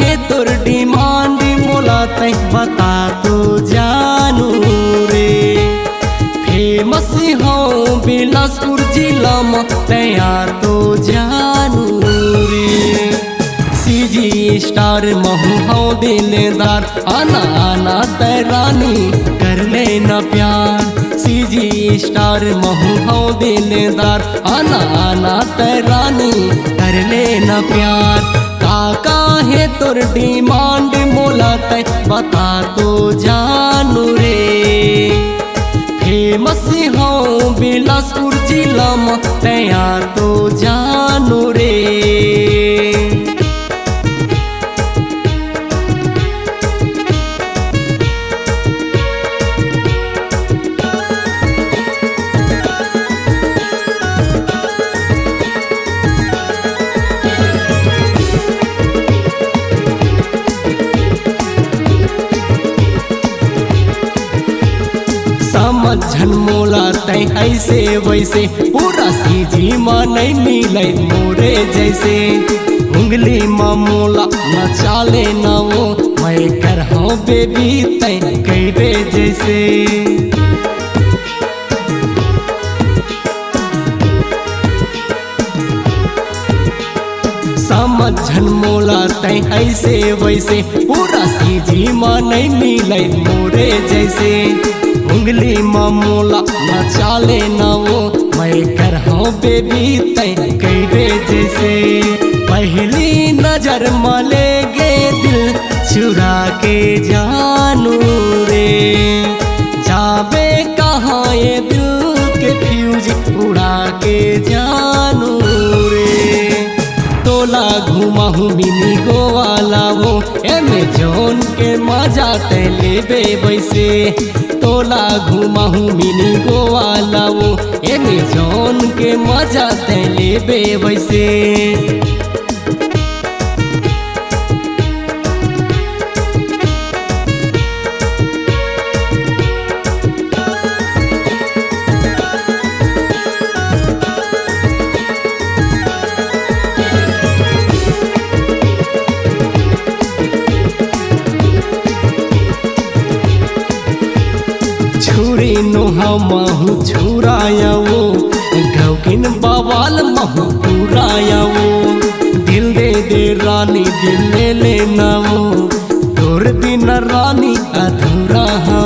है तोर डिमांड मोला तै बता तो जानू रे। फेमस हो बिलासपुर जिला में तैयार तो जानू रे। सीजी स्टार महू हो दिलदार आना आना तैरानी कर लेना प्यार। सीजी स्टार महू हो दिलदार आना आना तैरानी कर लेना प्यार। काका है तोर डिमांड मोला तै बता तो जानू रे। फेमस हो बिलासपुर जिला में तैयार तो जानू रे। समझन मोला तै ऐसे वैसे पूरा सीजी में नहीं मिले मोरे जैसे। उंगली में मोला न चाले न वो मैं कर हूँ बेबी तै कहबे जैसे। समझन मोला तै ऐसे वैसे पूरा सीजी में नहीं मिले मोरे जैसे। उंगली में मोला न चाले न वो मैं कर हूँ बेबी तै कहबे जैसे। पहली नजर में ले गे दिल चुरा के जानू रे। जाबे कहाँ ये दिल के फ्यूज उड़ा के जानू रे। तोला घुमा हूँ मिनी गोवाला वो एमेजोन के मजा ते लेबे वैसे। तोला घुमा हूँ मिनी गोवाला वो एमेजोन के मजा ते लेबे वैसे। छुरी नोहा महू छुराया वो घौकिन बवाल महू पुराया वो। दिल दे दे रानी दिल ले लेना वो तोर बिना रानी अधूरा हो।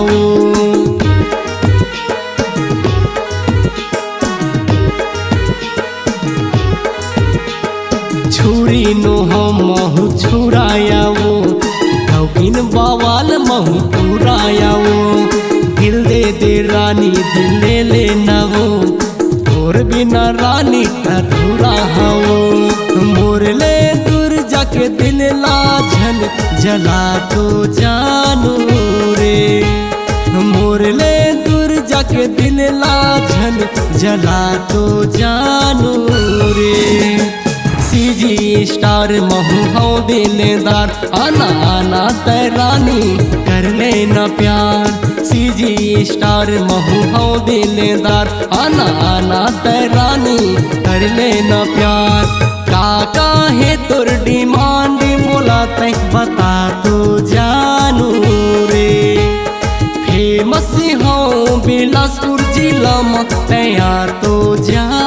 छुरी नोहा महू छुराया वो घौकिन बवाल महू पुराया वो। दिल दे दे रानी दिल ले लेना वो तोर बिना रानी अधूरा हो। मोर ले दूर जाके दिल लाझन जला तो जानू रे। मोर ले दूर जाके दिल लाझन जला तो जानू रे। सीजी स्टार महू हो दिलदार आना आना तैरानी कर लेना प्यार। सीजी स्टार महू हो दिलदार आना आना तैरानी कर लेना प्यार। काका है तोर डिमांड मोला तै बता तो जानू रे। फेमस हो बिलासपुर जिला में तैयार तो जानू।